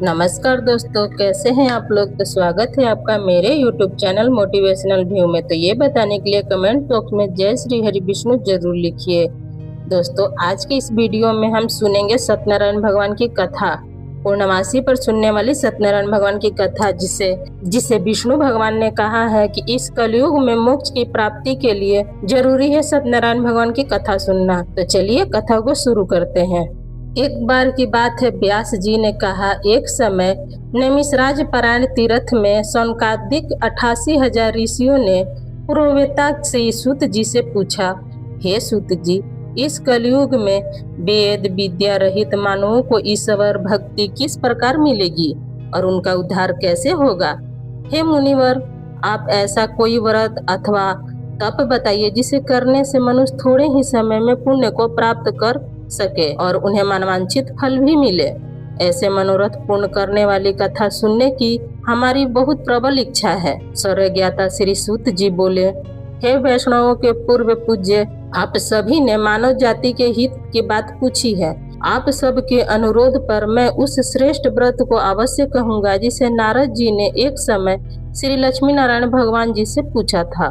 नमस्कार दोस्तों, कैसे हैं आप लोग। तो स्वागत है आपका मेरे YouTube चैनल मोटिवेशनल व्यू में। तो ये बताने के लिए कमेंट बॉक्स में जय श्री हरि विष्णु जरूर लिखिए। दोस्तों, आज के इस वीडियो में हम सुनेंगे सत्यनारायण भगवान की कथा, पूर्णमासी पर सुनने वाली सत्यनारायण भगवान की कथा, जिसे विष्णु भगवान ने कहा है कि इस कलयुग में मोक्ष की प्राप्ति के लिए जरूरी है सत्यनारायण भगवान की कथा सुनना। तो चलिए कथा को शुरू करते हैं। एक बार की बात है, व्यास जी ने कहा, एक समय नैमिषराज परायण तीर्थ में सौनकादिक 88,000 ऋषियों ने पुरोवेता से सूत जी से पूछा, हे सूत जी, इस कलयुग में वेद विद्या रहित मानवों को ईश्वर भक्ति किस प्रकार मिलेगी और उनका उद्धार कैसे होगा। हे मुनिवर, आप ऐसा कोई व्रत अथवा तप बताइए जिसे करने से मनुष्य थोड़े ही समय में पुण्य को प्राप्त कर सके और उन्हें मनवांछित फल भी मिले। ऐसे मनोरथ पूर्ण करने वाली कथा सुनने की हमारी बहुत प्रबल इच्छा है। सर्वज्ञाता श्री सूत जी बोले, हे वैष्णवों के पूर्व पूज्य, आप सभी ने मानव जाति के हित की बात पूछी है। आप सबके अनुरोध पर मैं उस श्रेष्ठ व्रत को अवश्य कहूँगा जिसे नारद जी ने एक समय श्री लक्ष्मी नारायण भगवान जी से पूछा था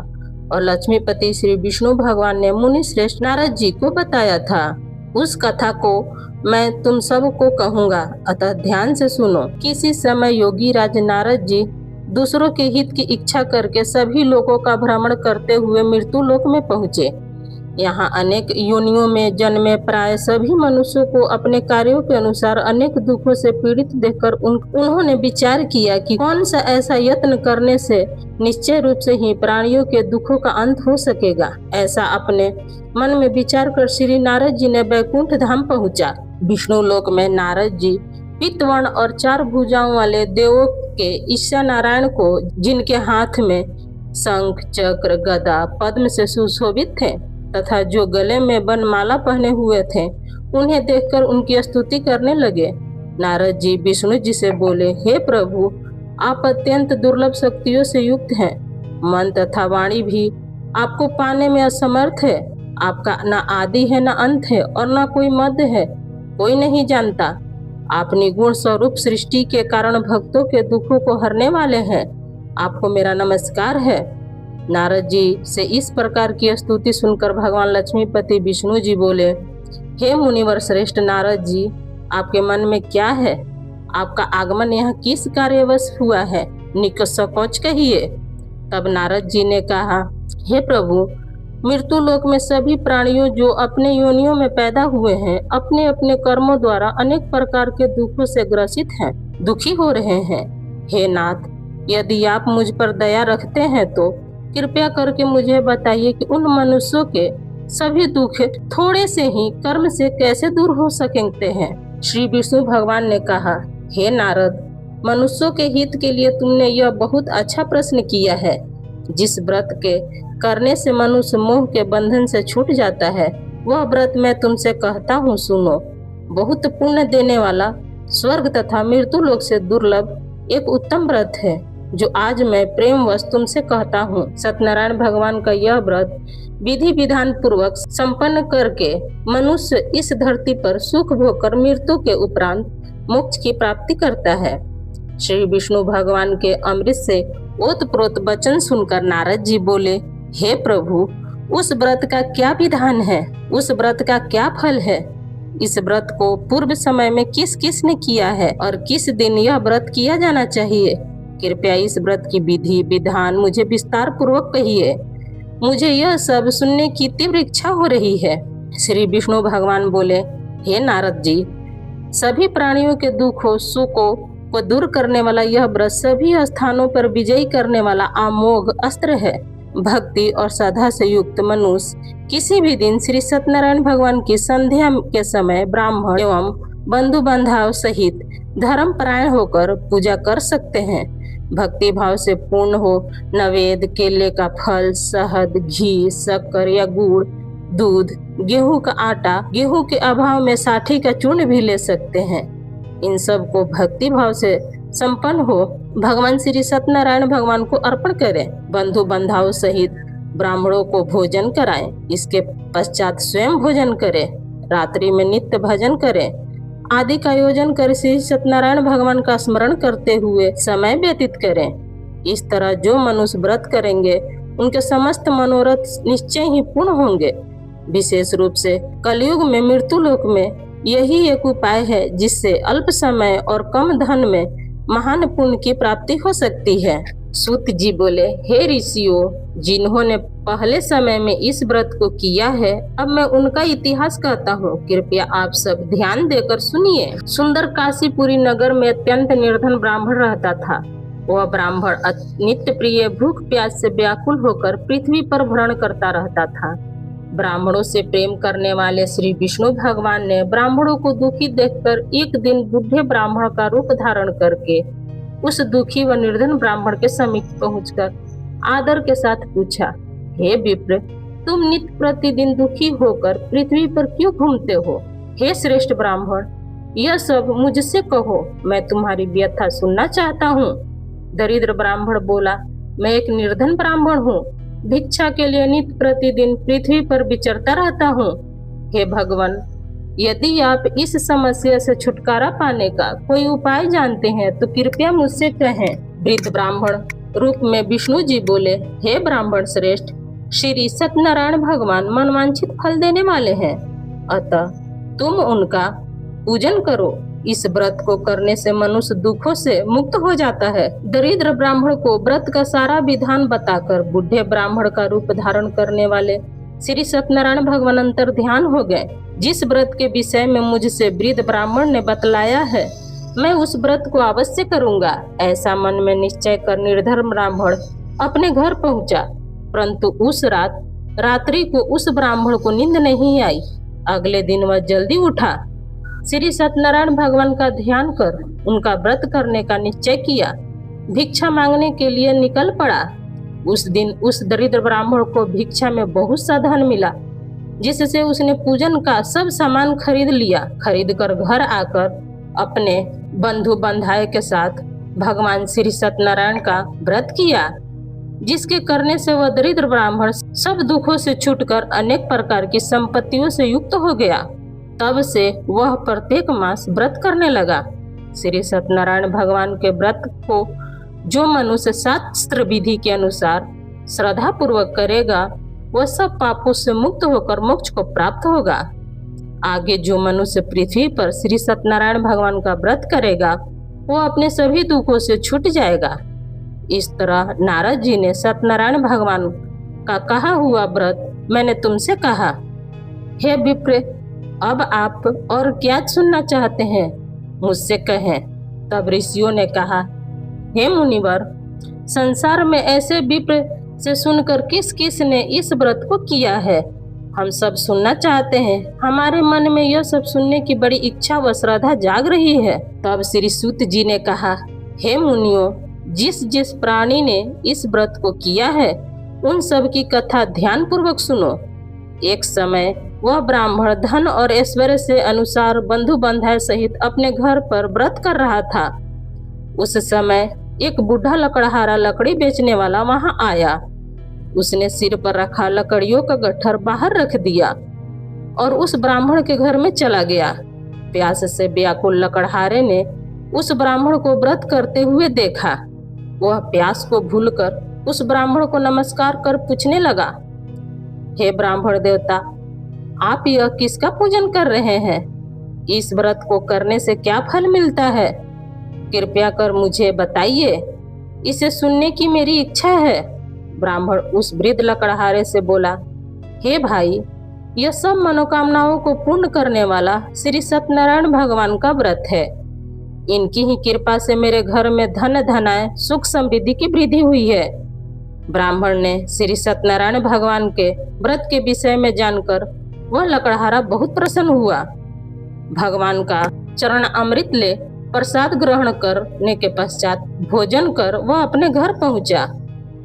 और लक्ष्मीपति श्री विष्णु भगवान ने मुनि श्रेष्ठ नारद जी को बताया था। उस कथा को मैं तुम सब को कहूँगा, अतः ध्यान से सुनो। किसी समय योगी राज नारद जी दूसरों के हित की इच्छा करके सभी लोगों का भ्रमण करते हुए मृत्यु लोक में पहुँचे। यहाँ अनेक योनियों में जन्मे प्राय सभी मनुष्यों को अपने कार्यों के अनुसार अनेक दुखों से पीड़ित देखकर उन्होंने विचार किया कि कौन सा ऐसा यत्न करने से निश्चय रूप से ही प्राणियों के दुखों का अंत हो सकेगा। ऐसा अपने मन में विचार कर श्री नारद जी ने वैकुंठ धाम पहुँचा। विष्णु लोक में नारद जी पीतवर्ण और 4 भुजाओं वाले देवों के ईशा नारायण को, जिनके हाथ में शंख चक्र गदा पद्म से सुशोभित थे तथा जो गले में बनमाला पहने हुए थे, उन्हें देखकर उनकी स्तुति करने लगे। नारद जी विष्णु जी से बोले, हे प्रभु, आप अत्यंत दुर्लभ शक्तियों से युक्त हैं। मन तथा वाणी भी आपको पाने में असमर्थ है। आपका न आदि है, न अंत है और न कोई मध्य है, कोई नहीं जानता। आप निगुण स्वरूप सृष्टि के कारण भक्तों के दुखों को हरने वाले हैं। आपको मेरा नमस्कार है। नारद जी से इस प्रकार की स्तुति सुनकर भगवान लक्ष्मीपति विष्णु जी बोले, हे मुनिवर श्रेष्ठ नारद जी, आपके मन में क्या है? आपका आगमन यहाँ किस कार्यवश हुआ है? निसंकोच कहिए। तब नारद जी ने कहा, हे प्रभु, मृत्यु लोक में सभी प्राणियों जो अपने योनियों में पैदा हुए हैं, अपने अपने कर्मों द्वारा अनेक प्रकार के दुखों से ग्रसित हैं, दुखी हो रहे हैं। हे नाथ, यदि आप मुझ पर दया रखते हैं तो कृपया करके मुझे बताइए कि उन मनुष्यों के सभी दुख थोड़े से ही कर्म से कैसे दूर हो सकते हैं। श्री विष्णु भगवान ने कहा, हे नारद, मनुष्यों के हित के लिए तुमने यह बहुत अच्छा प्रश्न किया है। जिस व्रत के करने से मनुष्य मोह के बंधन से छूट जाता है, वह व्रत मैं तुमसे कहता हूँ, सुनो। बहुत पुण्य देने वाला, स्वर्ग तथा मृत्यु लोक से दुर्लभ एक उत्तम व्रत है, जो आज मैं प्रेम वश तुमसे कहता हूँ। सत्यनारायण भगवान का यह व्रत विधि विधान पूर्वक संपन्न करके मनुष्य इस धरती पर सुख भोग कर मृत्यु के उपरांत मोक्ष की प्राप्ति करता है। श्री विष्णु भगवान के अमृत से ओतप्रोत वचन सुनकर नारद जी बोले, हे प्रभु, उस व्रत का क्या विधान है? उस व्रत का क्या फल है? इस व्रत को पूर्व समय में किस किस ने किया है और किस दिन यह व्रत किया जाना चाहिए? कृपया इस व्रत की विधि विधान मुझे विस्तार पूर्वक कहिए। मुझे यह सब सुनने की तीव्र इच्छा हो रही है। श्री विष्णु भगवान बोले, हे नारद जी, सभी प्राणियों के दुखों सुखों को दूर करने वाला यह व्रत सभी स्थानों पर विजयी करने वाला अमोघ अस्त्र है। भक्ति और श्रद्धा से युक्त मनुष्य किसी भी दिन श्री सत्यनारायण भगवान की संध्या के समय ब्राह्मण एवं बंधु बांधव सहित धर्म परायण होकर पूजा कर सकते हैं। भक्ति भाव से पूर्ण हो नवेद, केले का फल, शहद, घी, शक्कर या गुड़, दूध, गेहूं का आटा, गेहूं के अभाव में साठी का चूर्ण भी ले सकते हैं। इन सब को भक्ति भाव से संपन्न हो भगवान श्री सत्यनारायण भगवान को अर्पण करें। बंधु बांधव सहित ब्राह्मणों को भोजन कराएं। इसके पश्चात स्वयं भोजन करें। रात्रि में नित्य भजन करें। आदि का आयोजन कर श्री सत्यनारायण भगवान का स्मरण करते हुए समय व्यतीत करें। इस तरह जो मनुष्य व्रत करेंगे उनके समस्त मनोरथ निश्चय ही पूर्ण होंगे। विशेष रूप से कलयुग में मृत्यु लोक में यही एक उपाय है जिससे अल्प समय और कम धन में महान पुण्य की प्राप्ति हो सकती है। सूत जी बोले, हे ऋषियों, जिन्होंने पहले समय में इस व्रत को किया है, अब मैं उनका इतिहास कहता हूँ, कृपया आप सब ध्यान देकर सुनिए। सुंदर काशीपुरी नगर में अत्यंत निर्धन ब्राह्मण रहता था। वह ब्राह्मण नित्य प्रिय भूख प्यास से व्याकुल होकर पृथ्वी पर भ्रमण करता रहता था। ब्राह्मणों से प्रेम करने वाले श्री विष्णु भगवान ने ब्राह्मणों को दुखी देखकर एक दिन बुढ़े ब्राह्मण का रूप धारण करके उस दुखी व निर्धन ब्राह्मण के समीप पहुंचकर आदर के साथ पूछा, हे विप्र, तुम नित्य प्रतिदिन दुखी होकर पृथ्वी पर क्यों घूमते हो? हे श्रेष्ठ ब्राह्मण, यह सब मुझसे कहो, मैं तुम्हारी व्यथा सुनना चाहता हूँ। दरिद्र ब्राह्मण बोला, मैं एक निर्धन ब्राह्मण हूँ, भिक्षा के लिए नित्य प्रतिदिन पृथ्वी पर विचरता रहता हूँ। हे भगवान, यदि आप इस समस्या से छुटकारा पाने का कोई उपाय जानते हैं तो कृपया मुझसे कहें। वृद्ध ब्राह्मण रूप में विष्णु जी बोले, हे ब्राह्मण श्रेष्ठ, श्री सत्यनारायण भगवान मनवांछित फल देने वाले हैं, अतः तुम उनका पूजन करो। इस व्रत को करने से मनुष्य दुखों से मुक्त हो जाता है। दरिद्र ब्राह्मण को व्रत का सारा विधान बताकर बुढ़े ब्राह्मण का रूप धारण करने वाले श्री सत्यनारायण भगवान अंतर ध्यान हो गए। जिस व्रत के विषय में मुझसे वृद्ध ब्राह्मण ने बतलाया है, मैं उस व्रत को अवश्य करूंगा, ऐसा मन में निश्चय कर निर्धन ब्राह्मण अपने घर पहुंचा। परंतु उस रात्रि को उस ब्राह्मण को नींद नहीं आई। अगले दिन वह जल्दी उठा, श्री सत्यनारायण भगवान का ध्यान कर उनका व्रत करने का निश्चय किया, भिक्षा मांगने के लिए निकल पड़ा। उस दिन उस दरिद्र ब्राह्मण को भिक्षा में बहुत सा धन मिला, जिससे उसने पूजन का सब सामान खरीद लिया। खरीद कर घर आकर अपने बंधु बंधाए के साथ भगवान श्री सत्यनारायण का व्रत किया, जिसके करने से वह दरिद्र ब्राह्मण सब दुखों से छूटकर अनेक प्रकार की संपत्तियों से युक्त हो गया। तब से वह प्रत्येक मास व्रत करने लगा। श्री सत्यनारायण भगवान के व्रत को जो मनुष्य शास्त्र विधि के अनुसार श्रद्धा पूर्वक करेगा, वह सब पापों से मुक्त होकर मोक्ष को प्राप्त होगा। आगे जो मनुष्य पृथ्वी पर श्री सत्यनारायण भगवान का व्रत करेगा, वो अपने सभी दुखों से छूट जाएगा। इस तरह नारद जी ने सत्यनारायण भगवान का कहा हुआ व्रत मैंने तुमसे कहा। हे विप्र, अब आप और क्या सुनना चाहते हैं, मुझसे कहें। तब ऋषियों ने कहा, हे मुनिवर, संसार में ऐसे विप्र से सुनकर किस किस ने इस व्रत को किया है, हम सब सुनना चाहते हैं। हमारे मन में यह सब सुनने की बड़ी इच्छा व श्रद्धा जाग रही है। तब श्री सूत जी ने कहा, हे मुनियों, जिस जिस प्राणी ने इस व्रत को किया है, उन सब की कथा ध्यान पूर्वक सुनो। एक समय वह ब्राह्मण धन और ऐश्वर्य से अनुसार बंधु बंधाए सहित अपने घर पर व्रत कर रहा था। उस समय एक बूढ़ा लकड़हारा लकड़ी बेचने वाला वहां आया। उसने सिर पर रखा लकड़ियों का गट्ठर बाहर रख दिया और उस ब्राह्मण के घर में चला गया। प्यास से व्याकुल लकड़हारे ने उस ब्राह्मण को व्रत करते हुए देखा। वह प्यास को भूलकर उस ब्राह्मण को नमस्कार कर पूछने लगा, हे ब्राह्मण देवता, आप यह किसका पूजन कर रहे हैं? इस व्रत को करने से क्या फल मिलता है? कृपया कर मुझे बताइए, इसे सुनने की मेरी इच्छा है। ब्राह्मण उस वृद्ध लकड़हारे से बोला, हे भाई, यह सब मनोकामनाओं को पूर्ण करने वाला श्री सत्यनारायण भगवान का व्रत है। इनकी ही कृपा से मेरे घर में धन धनाए सुख समृद्धि की वृद्धि हुई है। ब्राह्मण ने श्री सत्यनारायण भगवान के व्रत के विषय में जानकर वह लकड़हारा बहुत प्रसन्न हुआ। भगवान का चरण अमृत ले प्रसाद ग्रहण करने के पश्चात भोजन कर वह अपने घर पहुंचा।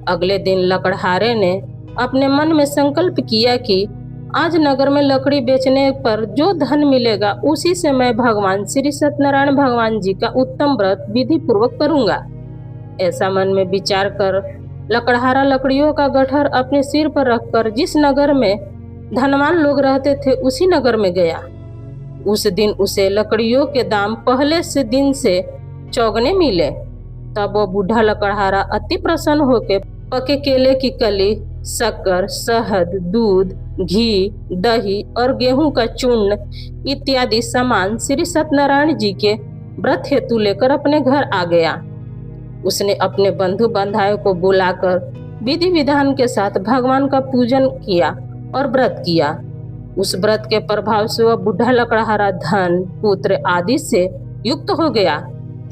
अगले दिन लकड़हारे ने अपने मन में संकल्प किया कि आज नगर में लकड़ी बेचने पर जो धन मिलेगा, उसी से मैं भगवान श्री सत्यनारायण भगवान जी का उत्तम व्रत विधि पूर्वक करूंगा। ऐसा मन में विचार कर लकड़हारा लकड़ियों का गट्ठर अपने सिर पर रखकर जिस नगर में धनवान लोग रहते थे, उसी नगर में गया। उस दिन उसे लकड़ियों के दाम पहले से दिन से चौगने मिले। तब वो बूढ़ा लकड़हारा अति प्रसन्न होकर पके केले की कली, शक्कर, शहद, दूध, घी, दही और गेहूं का चूर्ण इत्यादि सामान श्री सत्यनारायण जी के व्रत हेतु लेकर अपने घर आ गया। उसने अपने बंधु बांधवों को बुलाकर विधि विधान के साथ भगवान का पूजन किया और व्रत किया। उस व्रत के प्रभाव से वह बूढ़ा लकड़हारा धन, पुत्र आदि से युक्त हो गया।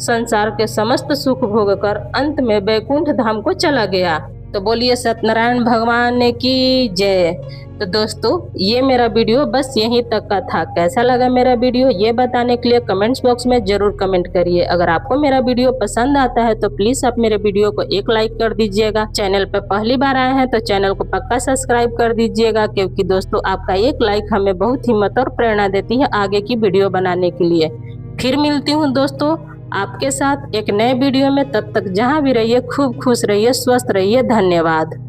संसार के समस्त सुख भोगकर अंत में वैकुंठ धाम को चला गया। तो बोलिए सत्यनारायण भगवान की जय। तो दोस्तों, ये मेरा वीडियो बस यहीं तक का था। कैसा लगा मेरा वीडियो ये बताने के लिए कमेंट्स बॉक्स में जरूर कमेंट करिए। अगर आपको मेरा वीडियो पसंद आता है तो प्लीज आप मेरे वीडियो को एक लाइक कर दीजिएगा। चैनल पर पहली बार आए हैं तो चैनल को पक्का सब्सक्राइब कर दीजिएगा, क्योंकि दोस्तों आपका एक लाइक हमें बहुत हिम्मत और प्रेरणा देती है आगे की वीडियो बनाने के लिए। फिर मिलती हूँ दोस्तों आपके साथ एक नए वीडियो में। तब तक जहाँ भी रहिए खूब खुश रहिए, स्वस्थ रहिए। धन्यवाद।